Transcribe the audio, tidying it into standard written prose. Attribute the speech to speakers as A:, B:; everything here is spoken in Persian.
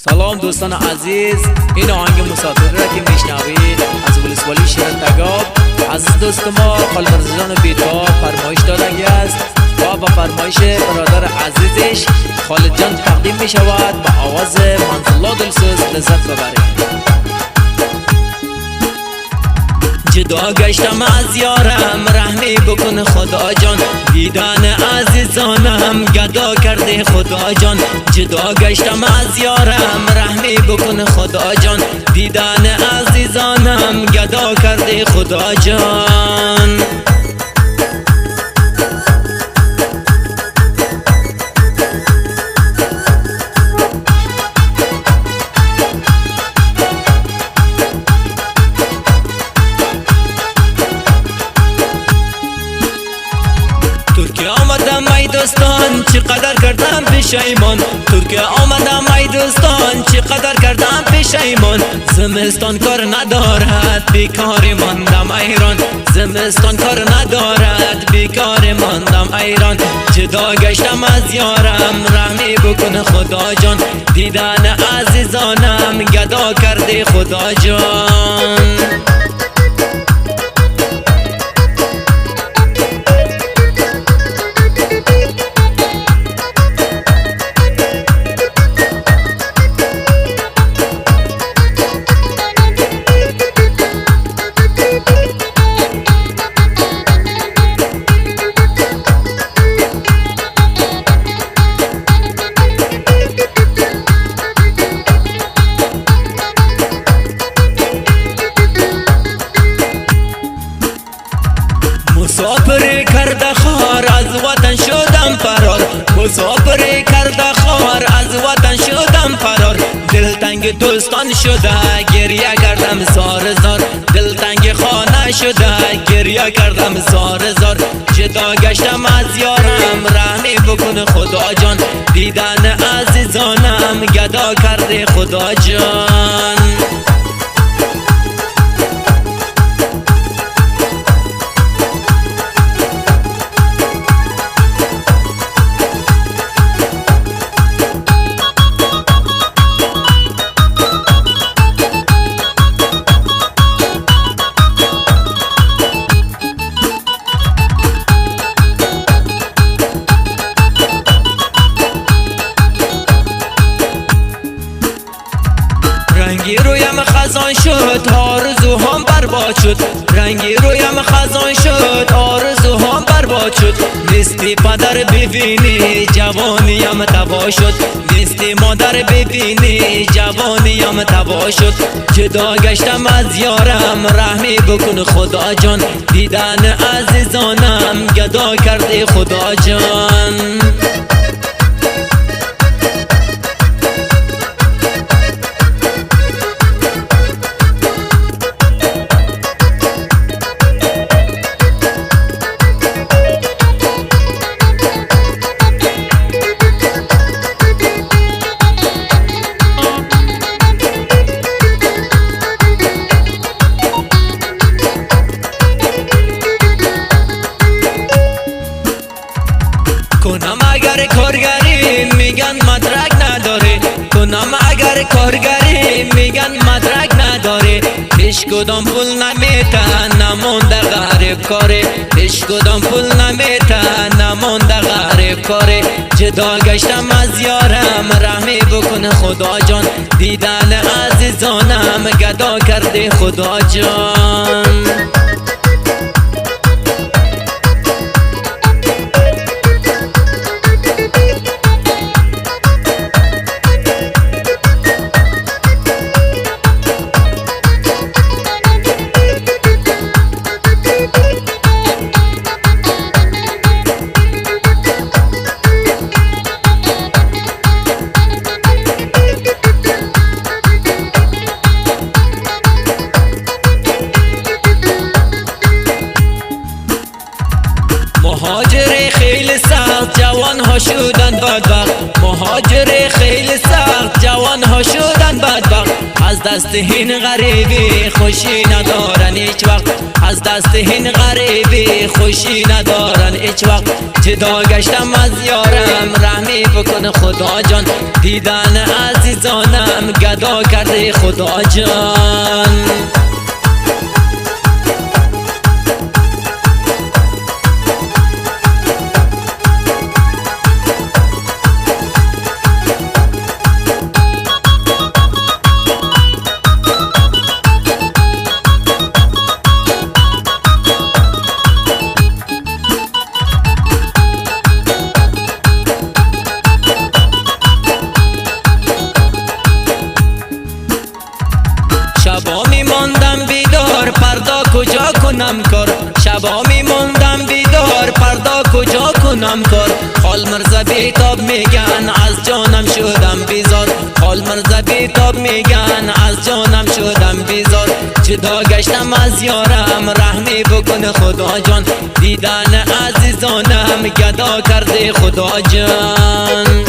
A: سلام دوستان عزیز، این آهنگ مسافر را که میشنوید از ولسوالی شهر تگاب عزیز دوست ما خالد بیتاب فرمایش داده است و با فرمایش برادر عزیزش خالد جان تقدیم می شود. با آواز منزلا دلسوز لذت ببرید. جدا گشتم از یارم، رحمی بکن خدا جان، دیدن عزیزانم گدا کرده خدا جان. جدا گشتم از یارم، رحمی بکن خدا جان، دیدن عزیزانم گدا کرده خدا جان. ترکیه آمدم ای دوستان، چقدر کردم پشیمان. ترکیه آمدم ای دوستان، چقدر کردم پشیمان. زمستان کار ندارد بیکار ماندم ایران، زمستان کار ندارد بیکار ماندم ایران. جدا گشتم از یارم، رحمی بکن خدا جان، دیدن عزیزانم گدا کرده خدا جان. مسافر کرده خار از وطن شدم فرار، مسافر کرده خار از وطن شدم فرار. دلتنگ دوستان شده گریه کردم زار زار، دلتنگ خانه شده گریه کردم زار زار. جدا گشتم از یارم، رحمی بکن خدا جان، دیدن عزیزانم گدا کرده خدا جان. رنگی رویم خزان شد، آرزوهام برباد شد، رنگی رویم خزان شد، آرزوهام برباد شد. نیستی پدر ببینی جوانیم تباه شد، نیستی مادر ببینی جوانیم تباه شد. جدا گشتم از یارم، رحمی بکن خدا جان، دیدن عزیزانم گدا کرده خدا جان. کنم اگر کارگری میگن مدرک نداره، کنم اگر کارگری میگن مدرک نداره. پیش کدام پول نمیتن نمونده غریب کاره، پیش کدام پول نمیتن نمونده غریب کاره. جدا گشتم از یارم، رحمی بکن خدا جان، دیدن عزیزانم گدا کرده خدا جان. مهاجر خیلی سخت جوان ها شدن بدبخت، مهاجر خیلی سخت جوان ها شدن بدبخت. از دست این غریبی خوشی ندارن هیچ وقت، از دست این غریبی خوشی ندارن هیچ وقت. جدا گشتم از یارم رحمی بکن خدا جان، دیدن عزیزانم گدا کرده خدا جان. شبا میماندم بیدار پردا کجا کنم کار، شبا میماندم بیدار پردا کجا کنم کار. خال مرزا بیتاب میگن از جانم شدم بیزار، خال مرزا بیتاب میگن از جانم شدم بیزار. جدا گشتم از یارم رحمی بکن خدا جان، دیدن عزیزانم گدا کرده خدا جان.